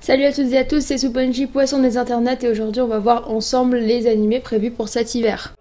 Salut à toutes et à tous, c'est Suponji, poisson des internets, et aujourd'hui on va voir ensemble les animés prévus pour cet hiver.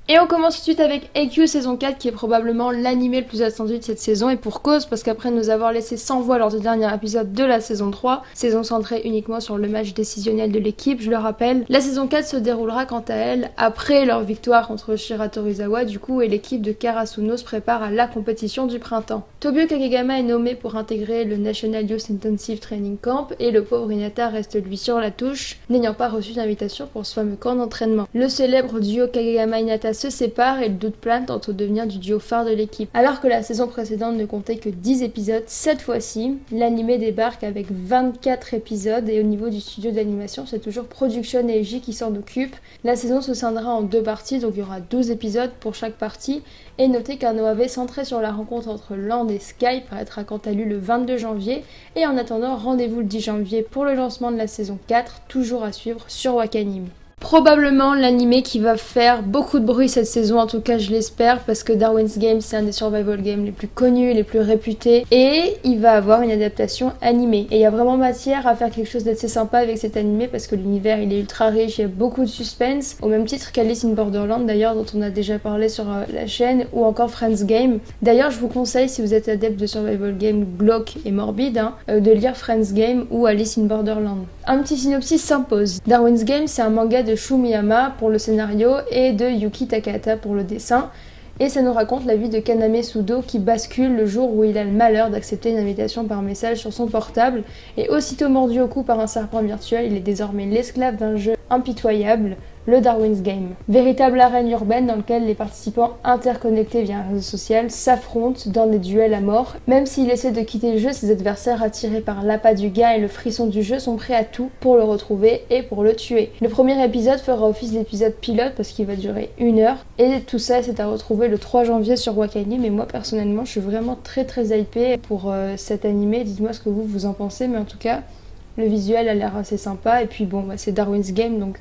Et on commence tout de suite avec AQ saison 4 qui est probablement l'animé le plus attendu de cette saison, et pour cause, parce qu'après nous avoir laissé sans voix lors du dernier épisode de la saison 3, saison centrée uniquement sur le match décisionnel de l'équipe, je le rappelle, la saison 4 se déroulera quant à elle après leur victoire contre Shira Torizawa du coup, et l'équipe de Karasuno se prépare à la compétition du printemps. Tobio Kageyama est nommé pour intégrer le National Youth Intensive Training Camp et le pauvre Hinata reste lui sur la touche, n'ayant pas reçu d'invitation pour ce fameux camp d'entraînement. Le célèbre duo Kageyama-Hinata se séparent et le doute plane quant au devenir du duo phare de l'équipe. Alors que la saison précédente ne comptait que 10 épisodes, cette fois-ci, l'animé débarque avec 24 épisodes et au niveau du studio d'animation, c'est toujours Production Eiji qui s'en occupe. La saison se scindera en deux parties, donc il y aura 12 épisodes pour chaque partie. Et notez qu'un OAV centré sur la rencontre entre Land et Sky paraîtra quant à lui le 22 janvier. Et en attendant, rendez-vous le 10 janvier pour le lancement de la saison 4, toujours à suivre sur Wakanim. Probablement l'animé qui va faire beaucoup de bruit cette saison, en tout cas je l'espère, parce que Darwin's Game c'est un des survival games les plus connus, les plus réputés, et il va avoir une adaptation animée. Et il y a vraiment matière à faire quelque chose d'assez sympa avec cet animé, parce que l'univers il est ultra riche, il y a beaucoup de suspense, au même titre qu'Alice in Borderland d'ailleurs, dont on a déjà parlé sur la chaîne, ou encore Friends Game. D'ailleurs je vous conseille, si vous êtes adepte de survival game glauque et morbide, de lire Friends Game ou Alice in Borderland. Un petit synopsis s'impose. Darwin's Game c'est un manga de Shu Miyama pour le scénario et de Yuki Takahata pour le dessin, et ça nous raconte la vie de Kaname Sudo qui bascule le jour où il a le malheur d'accepter une invitation par message sur son portable, et aussitôt mordu au cou par un serpent virtuel, il est désormais l'esclave d'un jeu impitoyable, le Darwin's Game. Véritable arène urbaine dans laquelle les participants interconnectés via un réseau social s'affrontent dans des duels à mort. Même s'il essaie de quitter le jeu, ses adversaires attirés par l'appât du gain et le frisson du jeu sont prêts à tout pour le retrouver et pour le tuer. Le premier épisode fera office d'épisode pilote parce qu'il va durer 1 heure, et tout ça c'est à retrouver le 3 janvier sur Wakanim. Mais moi personnellement je suis vraiment très hypée pour cet animé. Dites-moi ce que vous en pensez, mais en tout cas le visuel a l'air assez sympa, et puis bon c'est Darwin's Game donc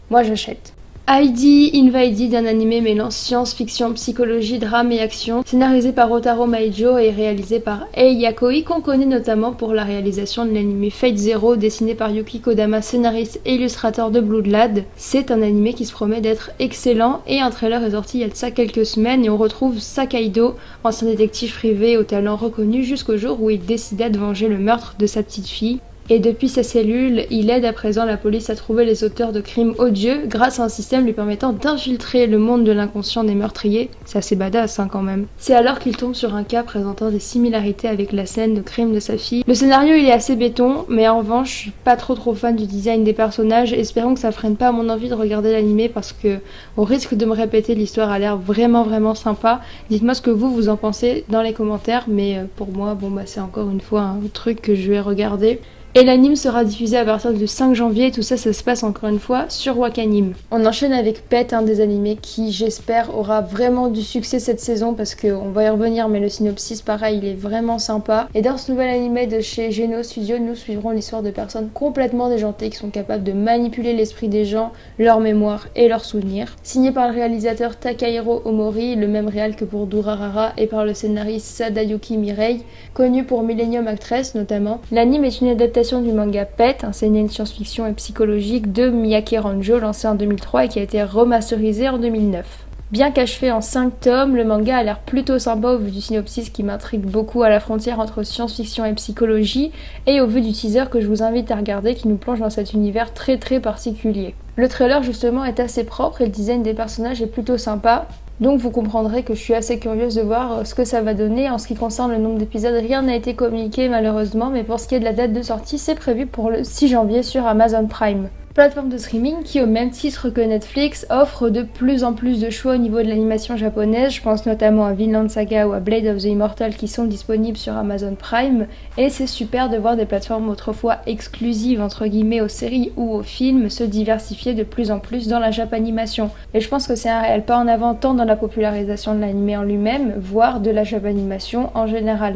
moi j'achète. Heidi Invaded, un animé mêlant science-fiction, psychologie, drame et action, scénarisé par Otaro Maijo et réalisé par Ei Yakoi, qu'on connaît notamment pour la réalisation de l'animé Fate Zero, dessiné par Yuki Kodama, scénariste et illustrateur de Blood Lad. C'est un animé qui se promet d'être excellent, et un trailer est sorti il y a de ça quelques semaines, et on retrouve Sakaido, ancien détective privé au talent reconnu, jusqu'au jour où il décida de venger le meurtre de sa petite fille. Et depuis sa cellule, il aide à présent la police à trouver les auteurs de crimes odieux grâce à un système lui permettant d'infiltrer le monde de l'inconscient des meurtriers. C'est assez badass quand même. C'est alors qu'il tombe sur un cas présentant des similarités avec la scène de crime de sa fille. Le scénario il est assez béton, mais en revanche je suis pas trop fan du design des personnages. Espérons que ça freine pas mon envie de regarder l'animé, parce que au risque de me répéter, l'histoire a l'air vraiment sympa. Dites-moi ce que vous en pensez dans les commentaires, mais pour moi c'est encore une fois un truc que je vais regarder. Et l'anime sera diffusé à partir du 5 janvier, tout ça se passe encore une fois sur Wakanim. On enchaîne avec Pet, un des animés qui j'espère aura vraiment du succès cette saison, parce qu'on va y revenir, mais le synopsis pareil il est vraiment sympa. Et dans ce nouvel animé de chez Geno Studio, nous suivrons l'histoire de personnes complètement déjantées qui sont capables de manipuler l'esprit des gens, leur mémoire et leurs souvenirs. Signé par le réalisateur Takahiro Omori, le même réal que pour Durarara, et par le scénariste Sadayuki Mirei, connu pour Millennium Actress notamment. L'anime est une adaptation du manga Pet, un seinen science-fiction et psychologique de Miyake Ranjo, lancé en 2003 et qui a été remasterisé en 2009. Bien qu'achevé en 5 tomes, le manga a l'air plutôt sympa au vu du synopsis qui m'intrigue beaucoup, à la frontière entre science-fiction et psychologie, et au vu du teaser que je vous invite à regarder qui nous plonge dans cet univers très particulier. Le trailer justement est assez propre et le design des personnages est plutôt sympa. Donc vous comprendrez que je suis assez curieuse de voir ce que ça va donner. En ce qui concerne le nombre d'épisodes, rien n'a été communiqué malheureusement, mais pour ce qui est de la date de sortie, c'est prévu pour le 6 janvier sur Amazon Prime. Plateforme de streaming qui, au même titre que Netflix, offre de plus en plus de choix au niveau de l'animation japonaise. Je pense notamment à Vinland Saga ou à Blade of the Immortal qui sont disponibles sur Amazon Prime, et c'est super de voir des plateformes autrefois exclusives entre guillemets aux séries ou aux films se diversifier de plus en plus dans la japanimation. Et je pense que c'est un réel pas en avant tant dans la popularisation de l'anime en lui-même, voire de la japanimation en général.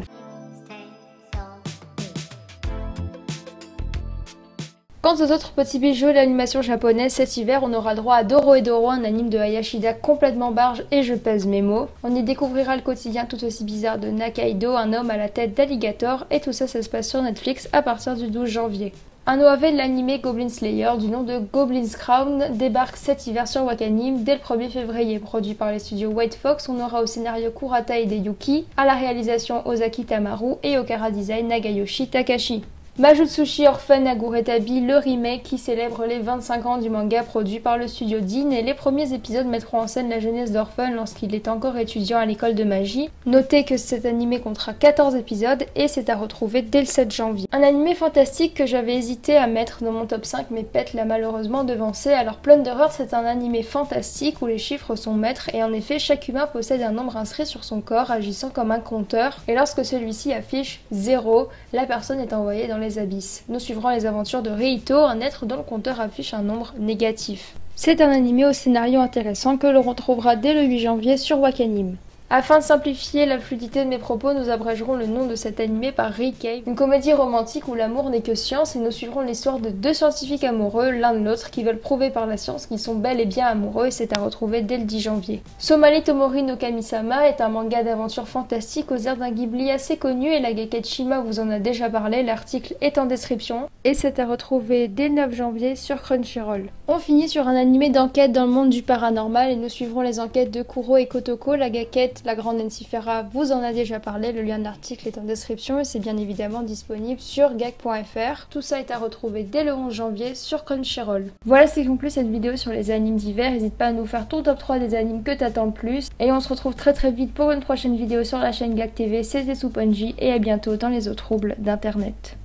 Quant aux autres petits bijoux de l'animation japonaise, cet hiver on aura droit à Doro et Doro, un anime de Hayashida complètement barge et je pèse mes mots. On y découvrira le quotidien tout aussi bizarre de Nakaido, un homme à la tête d'alligator, et tout ça se passe sur Netflix à partir du 12 janvier. Un OAV de l'anime Goblin Slayer du nom de Goblin's Crown débarque cet hiver sur Wakanim dès le 1er février. Produit par les studios White Fox, on aura au scénario Kurata Hideyuki, à la réalisation Ozaki Tamaru et au chara design Nagayoshi Takashi. Majutsushi Orphan Aguretabi, le remake qui célèbre les 25 ans du manga produit par le studio Dean, et les premiers épisodes mettront en scène la jeunesse d'Orphan lorsqu'il est encore étudiant à l'école de magie. Notez que cet animé comptera 14 épisodes et c'est à retrouver dès le 7 janvier. Un animé fantastique que j'avais hésité à mettre dans mon top 5 mais Pet l'a malheureusement devancé. Alors Plunderer, c'est un animé fantastique où les chiffres sont maîtres et en effet chaque humain possède un nombre inscrit sur son corps agissant comme un compteur, et lorsque celui-ci affiche 0, la personne est envoyée dans les abysses. Nous suivrons les aventures de Reito, un être dont le compteur affiche un nombre négatif. C'est un animé au scénario intéressant que l'on retrouvera dès le 8 janvier sur Wakanim. Afin de simplifier la fluidité de mes propos, nous abrégerons le nom de cet animé par Reikei, une comédie romantique où l'amour n'est que science, et nous suivrons l'histoire de deux scientifiques amoureux l'un de l'autre qui veulent prouver par la science qu'ils sont bel et bien amoureux, et c'est à retrouver dès le 10 janvier. Somali Tomori no Kami-sama est un manga d'aventure fantastique aux airs d'un Ghibli assez connu, et la Gakette Shima vous en a déjà parlé, l'article est en description, et c'est à retrouver dès le 9 janvier sur Crunchyroll. On finit sur un animé d'enquête dans le monde du paranormal, et nous suivrons les enquêtes de Kuro et Kotoko. La Gakette, la grande Ensifera vous en a déjà parlé, le lien de l'article est en description et c'est bien évidemment disponible sur gag.fr. Tout ça est à retrouver dès le 11 janvier sur Crunchyroll. Voilà, c'est conclu cette vidéo sur les animes d'hiver. N'hésite pas à nous faire ton top 3 des animes que t'attends le plus. Et on se retrouve très vite pour une prochaine vidéo sur la chaîne Gag TV. C'était Souponji et à bientôt dans les eaux troubles d'internet.